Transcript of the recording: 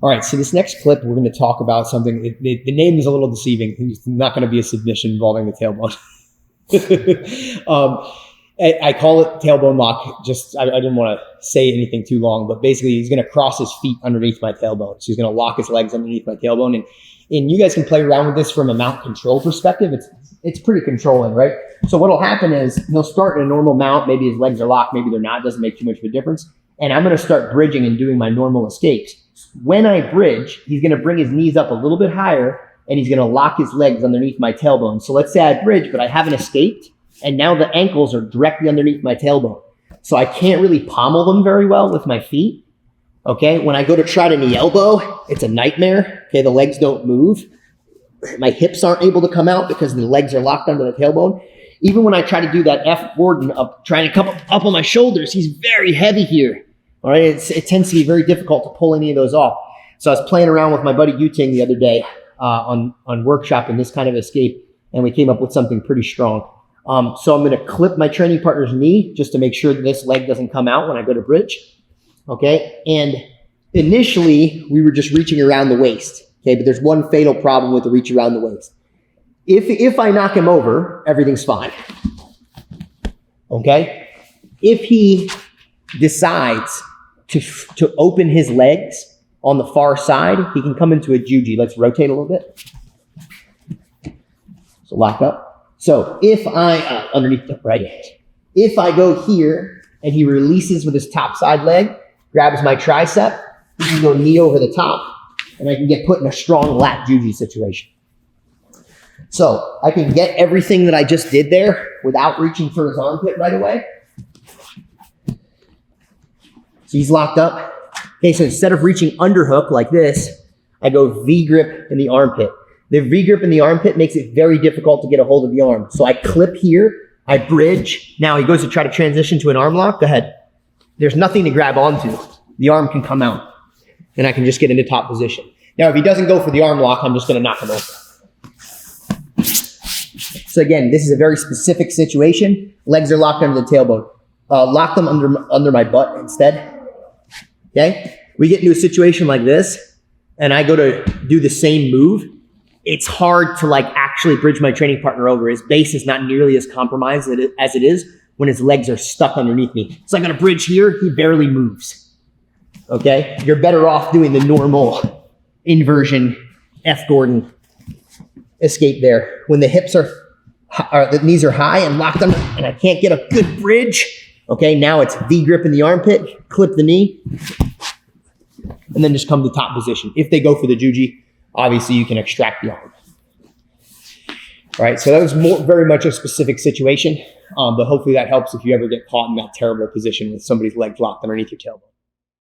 All right, so this next clip, we're going to talk about something. The name is a little deceiving. It's not going to be a submission involving the tailbone. I call it tailbone lock. I didn't want to say anything too long, but basically he's going to cross his feet underneath my tailbone. So he's going to lock his legs underneath my tailbone. And you guys can play around with this from a mount control perspective. It's pretty controlling, right? So what'll happen is he'll start in a normal mount. Maybe his legs are locked. Maybe they're not. Doesn't make too much of a difference. And I'm going to start bridging and doing my normal escapes. When I bridge, he's going to bring his knees up a little bit higher and he's going to lock his legs underneath my tailbone. So let's say I bridge, but I haven't escaped. And now the ankles are directly underneath my tailbone. So I can't really pommel them very well with my feet. Okay. When I go to try to knee elbow, it's a nightmare. Okay. The legs don't move. My hips aren't able to come out because the legs are locked under the tailbone. Even when I try to do that F Gordon of trying to come up on my shoulders, he's very heavy here. All right. It tends to be very difficult to pull any of those off. So I was playing around with my buddy Yuting the other day on workshop in this kind of escape, and we came up with something pretty strong. So I'm going to clip my training partner's knee just to make sure that this leg doesn't come out when I go to bridge. Okay. And initially we were just reaching around the waist. Okay. But there's one fatal problem with the reach around the waist. If I knock him over, everything's fine. Okay. If he decides to open his legs on the far side, he can come into a juji. Let's rotate a little bit. So lock up. So if I, underneath the right hand, if I go here and he releases with his top side leg, grabs my tricep, he can go knee over the top, and I can get put in a strong lat juji situation. So I can get everything that I just did there without reaching for his armpit right away. So he's locked up. Okay, so instead of reaching underhook like this, I go V grip in the armpit. The V grip in the armpit makes it very difficult to get a hold of the arm. So I clip here, I bridge. Now he goes to try to transition to an arm lock. Go ahead. There's nothing to grab onto. The arm can come out and I can just get into top position. Now, if he doesn't go for the arm lock, I'm just going to knock him over. So again, this is a very specific situation. Legs are locked under the tailbone. Lock them under my butt instead. Okay. We get into a situation like this and I go to do the same move. It's hard to actually bridge my training partner over. His base is not nearly as compromised as it is when his legs are stuck underneath me. So I'm going to bridge here. He barely moves. Okay. You're better off doing the normal inversion F Gordon escape there. When the hips the knees are high and locked under and I can't get a good bridge. Okay. Now it's V grip in the armpit, clip the knee, and then just come to top position. If they go for the juji, obviously you can extract the arm. All right, so that was very much a specific situation, but hopefully that helps if you ever get caught in that terrible position with somebody's legs locked underneath your tailbone.